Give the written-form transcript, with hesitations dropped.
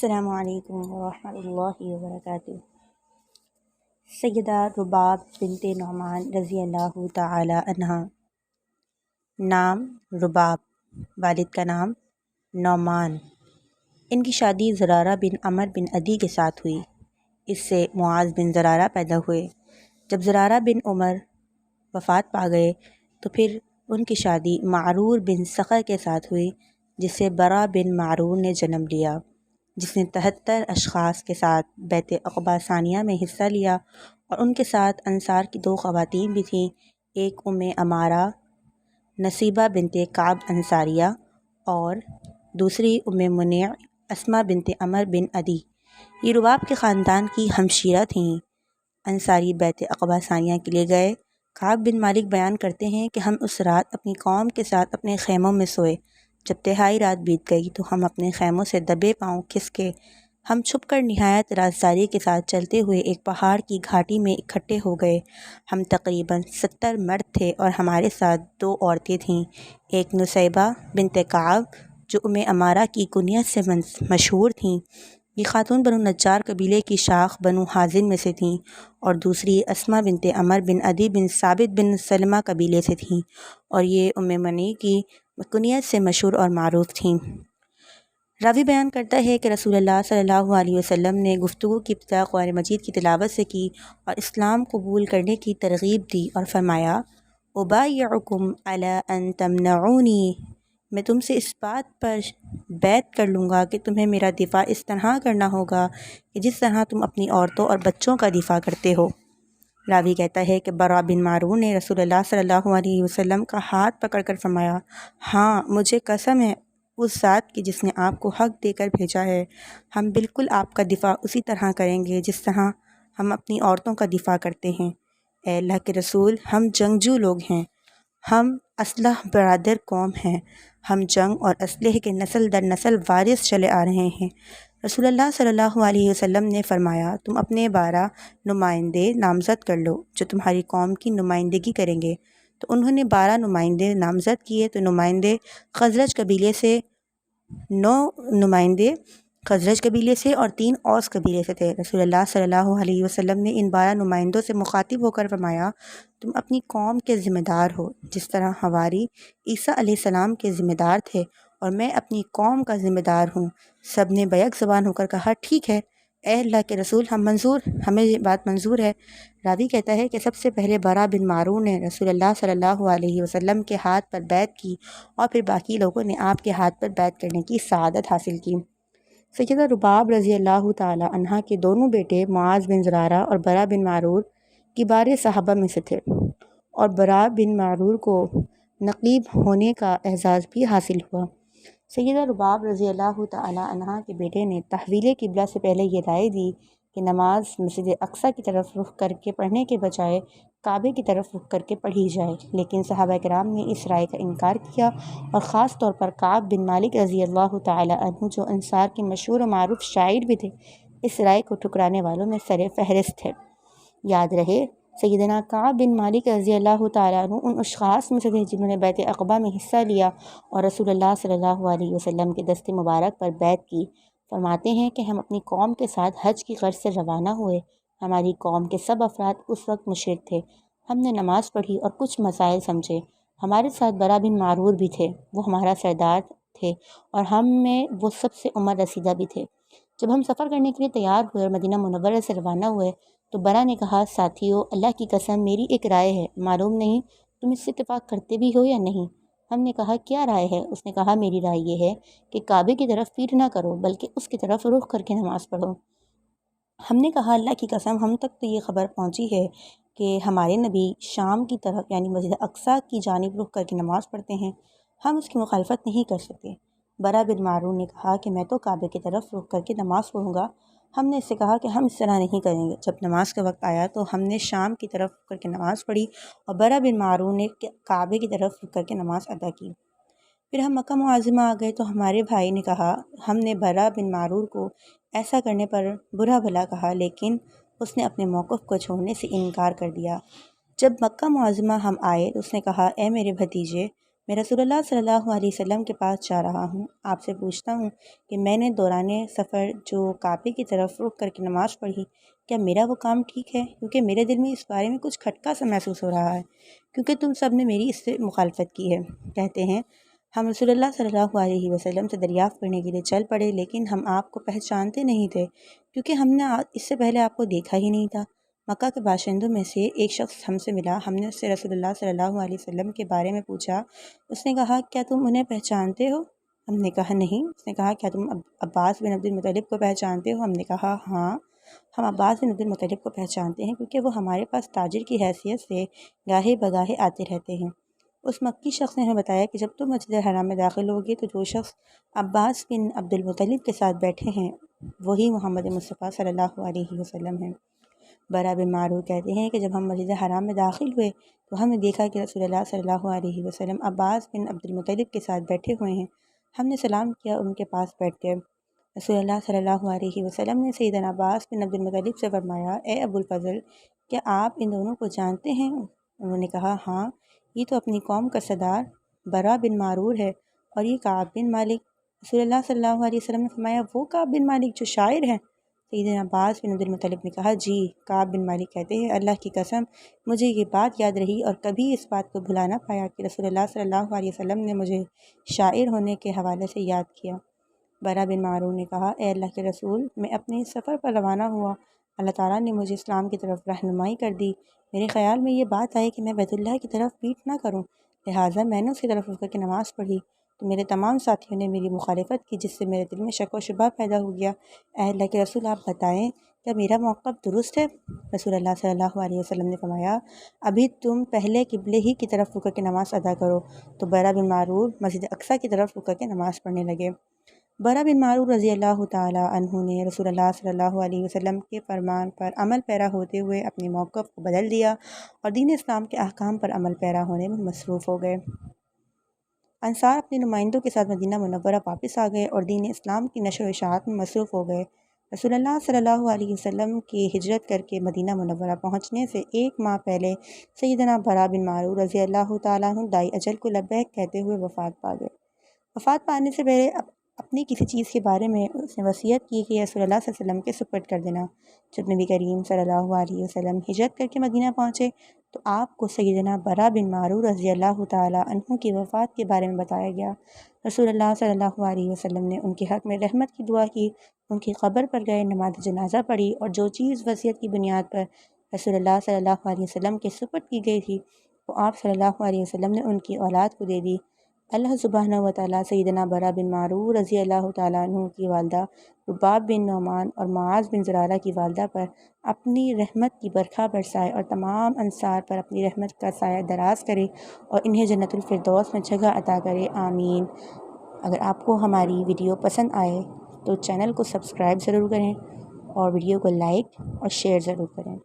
السلام علیکم ورحمۃ اللہ وبرکاتہ۔ سیدہ رباب بنت نعمان رضی اللہ تعالی عنہا۔ نام رباب، والد کا نام نعمان۔ ان کی شادی زرارہ بن عمر بن عدی کے ساتھ ہوئی۔ اس سے معاذ بن زرارہ پیدا ہوئے۔ جب زرارہ بن عمر وفات پا گئے تو پھر ان کی شادی معرور بن صخر کے ساتھ ہوئی، جس سے برا بن معرور نے جنم لیا، جس نے 73 اشخاص کے ساتھ بیعت عقبہ ثانیہ میں حصہ لیا، اور ان کے ساتھ انصار کی 2 خواتین بھی تھیں، ایک ام عمارہ نصیبہ بنت کعب انصاریہ اور دوسری ام منیع اسماء بنت عمر بن عدی۔ یہ رباب کے خاندان کی ہمشیرہ تھیں۔ انصاری بیعت عقبہ ثانیہ کے لیے گئے۔ کعب بن مالک بیان کرتے ہیں کہ ہم اس رات اپنی قوم کے ساتھ اپنے خیموں میں سوئے۔ جب تہائی رات بیت گئی تو ہم اپنے خیموں سے دبے پاؤں کھسکے ہم چھپ کر نہایت رازداری کے ساتھ چلتے ہوئے ایک پہاڑ کی گھاٹی میں اکٹھے ہو گئے۔ ہم تقریباً 70 مرد تھے اور ہمارے ساتھ 2 عورتیں تھیں، ایک نصیبہ بنت کعب جو ام عمارہ کی کنیت سے مشہور تھیں، یہ خاتون بنو نجار قبیلے کی شاخ بنو حازن میں سے تھیں، اور دوسری اسماء بنت عمر بن عدی بن ثابت بن سلمہ قبیلے سے تھیں، اور یہ ام منی کی کنیت سے مشہور اور معروف تھیں۔ راوی بیان کرتا ہے کہ رسول اللہ صلی اللہ علیہ وسلم نے گفتگو کی ابتدا قرآن مجید کی تلاوت سے کی اور اسلام قبول کرنے کی ترغیب دی اور فرمایا، ابایعکم علی ان تمنعونی، میں تم سے اس بات پر بیعت کر لوں گا کہ تمہیں میرا دفاع اس طرح کرنا ہوگا کہ جس طرح تم اپنی عورتوں اور بچوں کا دفاع کرتے ہو۔ راوی کہتا ہے کہ برا بن معرور نے رسول اللہ صلی اللہ علیہ وسلم کا ہاتھ پکڑ کر فرمایا، ہاں مجھے قسم ہے اس ذات کی جس نے آپ کو حق دے کر بھیجا ہے، ہم بالکل آپ کا دفاع اسی طرح کریں گے جس طرح ہم اپنی عورتوں کا دفاع کرتے ہیں۔ اے اللہ کے رسول، ہم جنگجو لوگ ہیں، ہم اسلحہ برادر قوم ہیں، ہم جنگ اور اسلحے کے نسل در نسل وارث چلے آ رہے ہیں۔ رسول اللہ صلی اللہ علیہ وسلم نے فرمایا، تم اپنے 12 نمائندے نامزد کر لو جو تمہاری قوم کی نمائندگی کریں گے۔ تو انہوں نے 12 نمائندے نامزد کیے، تو نمائندے خزرج قبیلے سے 9 نمائندے خزرج قبیلے سے اور 3 اوس قبیلے سے تھے۔ رسول اللہ صلی اللہ علیہ وسلم نے ان 12 نمائندوں سے مخاطب ہو کر فرمایا، تم اپنی قوم کے ذمہ دار ہو جس طرح حواری عیسیٰ علیہ السلام کے ذمہ دار تھے، اور میں اپنی قوم کا ذمہ دار ہوں۔ سب نے بیک زبان ہو کر کہا، ٹھیک ہے اے اللہ کے رسول، ہمیں یہ بات منظور ہے۔ راوی کہتا ہے کہ سب سے پہلے برا بن معرور نے رسول اللہ صلی اللہ علیہ وسلم کے ہاتھ پر بیعت کی، اور پھر باقی لوگوں نے آپ کے ہاتھ پر بیعت کرنے کی سعادت حاصل کی۔ سیدہ رباب رضی اللہ تعالی عنہا کے دونوں بیٹے معاذ بن زرارہ اور برا بن معرور کبار صحابہ میں سے تھے، اور برا بن معرور کو نقیب ہونے کا اعزاز بھی حاصل ہوا۔ سیدہ رباب رضی اللہ تعالی عنہا کے بیٹے نے تحویل قبلہ سے پہلے یہ رائے دی کہ نماز مسجد اقصیٰ کی طرف رخ کر کے پڑھنے کے بجائے کعبے کی طرف رخ کر کے پڑھی جائے، لیکن صحابہ کرام نے اس رائے کا انکار کیا، اور خاص طور پر کعب بن مالک رضی اللہ تعالی عنہ جو انصار کے مشہور و معروف شاعر بھی تھے، اس رائے کو ٹھکرانے والوں میں سر فہرست تھے۔ یاد رہے، سیدنا کعب بن مالک رضی اللہ تعالیٰ عنہ ان اشخاص میں سے تھے جنہوں نے بیعت عقبہ میں حصہ لیا اور رسول اللہ صلی اللہ علیہ وسلم کے دست مبارک پر بیعت کی۔ فرماتے ہیں کہ ہم اپنی قوم کے ساتھ حج کی غرض سے روانہ ہوئے۔ ہماری قوم کے سب افراد اس وقت مشرک تھے۔ ہم نے نماز پڑھی اور کچھ مسائل سمجھے۔ ہمارے ساتھ برا بن معرور بھی تھے، وہ ہمارا سردار تھے، اور ہم میں وہ سب سے عمر رسیدہ بھی تھے۔ جب ہم سفر کرنے کے لیے تیار ہوئے اور مدینہ منورہ سے روانہ ہوئے تو برا نے کہا، ساتھیو، اللہ کی قسم میری ایک رائے ہے، معلوم نہیں تم اس سے اتفاق کرتے بھی ہو یا نہیں۔ ہم نے کہا، کیا رائے ہے؟ اس نے کہا، میری رائے یہ ہے کہ کعبے کی طرف پیٹھ نہ کرو بلکہ اس کی طرف رخ کر کے نماز پڑھو۔ ہم نے کہا، اللہ کی قسم ہم تک تو یہ خبر پہنچی ہے کہ ہمارے نبی شام کی طرف یعنی مسجد اقصیٰ کی جانب رخ کر کے نماز پڑھتے ہیں، ہم اس کی مخالفت نہیں کر سکتے۔ برا بن معرور نے کہا کہ میں تو کعبے کی طرف رخ کر کے نماز پڑھوں گا۔ ہم نے اس سے کہا کہ ہم اس طرح نہیں کریں گے۔ جب نماز کا وقت آیا تو ہم نے شام کی طرف رخ کر کے نماز پڑھی، اور برا بن معرور نے کعبے کی طرف رخ کر کے نماز ادا کی۔ پھر ہم مکہ معظمہ آ گئے تو ہمارے بھائی نے کہا، ہم نے برا بن معرور کو ایسا کرنے پر برا بھلا کہا، لیکن اس نے اپنے موقف کو چھوڑنے سے انکار کر دیا۔ جب مکہ معظمہ ہم آئے تو اس نے کہا، اے میرے بھتیجے، میں رسول اللہ صلی اللہ علیہ وسلم کے پاس جا رہا ہوں، آپ سے پوچھتا ہوں کہ میں نے دوران سفر جو کعبے کی طرف رخ کر کے نماز پڑھی، کیا میرا وہ کام ٹھیک ہے؟ کیونکہ میرے دل میں اس بارے میں کچھ کھٹکا سا محسوس ہو رہا ہے، کیونکہ تم سب نے میری اس سے مخالفت کی ہے۔ کہتے ہیں ہم رسول اللہ صلی اللہ علیہ وسلم سے دریافت کرنے کے لیے چل پڑے، لیکن ہم آپ کو پہچانتے نہیں تھے، کیونکہ ہم نے اس سے پہلے آپ کو دیکھا ہی نہیں تھا۔ مکہ کے باشندوں میں سے ایک شخص ہم سے ملا، ہم نے اس سے رسول اللہ صلی اللہ علیہ وسلم کے بارے میں پوچھا۔ اس نے کہا کیا تم انہیں پہچانتے ہو؟ ہم نے کہا نہیں۔ اس نے کہا کیا تم عباس بن عبد المطلب کو پہچانتے ہو؟ ہم نے کہا ہاں، ہم عباس بن عبد المطلب کو پہچانتے ہیں، کیونکہ وہ ہمارے پاس تاجر کی حیثیت سے گاہے بگاہے آتے رہتے ہیں۔ اس مکی شخص نے ہمیں بتایا کہ جب تم مسجد حرام میں داخل ہوگے تو جو شخص عباس بن عبد المطلب کے ساتھ بیٹھے ہیں وہی محمد مصطفیٰ صلی اللہ علیہ وسلم ہیں۔ برا بن معروف کہتے ہیں کہ جب ہم مسجد حرام میں داخل ہوئے تو ہم نے دیکھا کہ رسول اللہ صلی اللہ علیہ وسلم عباس بن عبد المطلب کے ساتھ بیٹھے ہوئے ہیں۔ ہم نے سلام کیا اور ان کے پاس بیٹھ گئے۔ رسول اللہ صلی اللہ علیہ وسلم نے سیدنا عباس بن عبد المطلب سے فرمایا، اے ابو الفضل، کیا آپ ان دونوں کو جانتے ہیں؟ انہوں نے کہا ہاں، یہ تو اپنی قوم کا سردار برا بن معرور ہے، اور یہ کعب بن مالک۔ رسول اللہ صلی اللہ علیہ وسلم نے فرمایا، وہ کعب بن مالک جو شاعر ہیں؟ سیدنا عباس بن عبد المطلب نے کہا جی، کعب بن مالک کہتے ہیں اللہ کی قسم مجھے یہ بات یاد رہی اور کبھی اس بات کو بھلا نہ پایا کہ رسول اللہ صلی اللہ علیہ وسلم نے مجھے شاعر ہونے کے حوالے سے یاد کیا۔ برا بن معروف نے کہا اے اللہ کے رسول، میں اپنے سفر پر روانہ ہوا، اللہ تعالیٰ نے مجھے اسلام کی طرف رہنمائی کر دی۔ میرے خیال میں یہ بات آئی کہ میں بیت اللہ کی طرف پیٹھ نہ کروں، لہٰذا میں نے اس کی طرف رک کر کے نماز پڑھی تو میرے تمام ساتھیوں نے میری مخالفت کی، جس سے میرے دل میں شک و شبہ پیدا ہو گیا۔ اے اللہ کے رسول، آپ بتائیں کیا میرا موقف درست ہے؟ رسول اللہ صلی اللہ علیہ وسلم نے فرمایا، ابھی تم پہلے قبلے ہی کی طرف رک کر کے نماز ادا کرو۔ تو برا بن معروف مسجد اقصیٰ کی طرف رک کر کے نماز پڑھنے لگے۔ برا بن معروف رضی اللہ تعالیٰ عنہ نے رسول اللہ صلی اللہ علیہ وسلم کے فرمان پر عمل پیرا ہوتے ہوئے اپنے موقف کو بدل دیا اور دین اسلام کے احکام پر عمل پیرا ہونے میں مصروف ہو گئے۔ انصار اپنے نمائندوں کے ساتھ مدینہ منورہ واپس آ گئے اور دین اسلام کی نشر و اشاعت میں مصروف ہو گئے۔ رسول اللہ صلی اللہ علیہ وسلم کی ہجرت کر کے مدینہ منورہ پہنچنے سے 1 ماہ پہلے سیدنا برا بن معروف رضی اللہ تعالیٰ عنہ دائی اجل کو لبیک کہتے ہوئے وفات پا گئے۔ وفات پانے سے پہلے اپنی کسی چیز کے بارے میں اس نے وصیت کی کہ رسول اللہ صلی اللہ علیہ وسلم کے سپرد کر دینا۔ جب نبی کریم صلی اللہ علیہ وسلم ہجرت کر کے مدینہ پہنچے تو آپ کو سیدنا برا بن معروف رضی اللہ تعالیٰ عنہ کی وفات کے بارے میں بتایا گیا۔ رسول اللہ صلی اللہ علیہ وسلم نے ان کے حق میں رحمت کی دعا کی، ان کی قبر پر گئے، نماز جنازہ پڑھی اور جو چیز وصیت کی بنیاد پر رسول اللہ صلی اللہ علیہ وسلم کے سپرد کی گئی تھی وہ آپ صلی اللہ علیہ وسلم نے ان کی اولاد کو دے دی۔ اللہ سبحانہ و تعالیٰ سیدنا برا بن معروف رضی اللہ تعالیٰ عنہ کی والدہ رباب بن نعمان اور معاذ بن زرارہ کی والدہ پر اپنی رحمت کی برکھا برسائے اور تمام انصار پر اپنی رحمت کا سایہ دراز کرے اور انہیں جنت الفردوس میں جگہ عطا کرے، آمین۔ اگر آپ کو ہماری ویڈیو پسند آئے تو چینل کو سبسکرائب ضرور کریں اور ویڈیو کو لائک اور شیئر ضرور کریں۔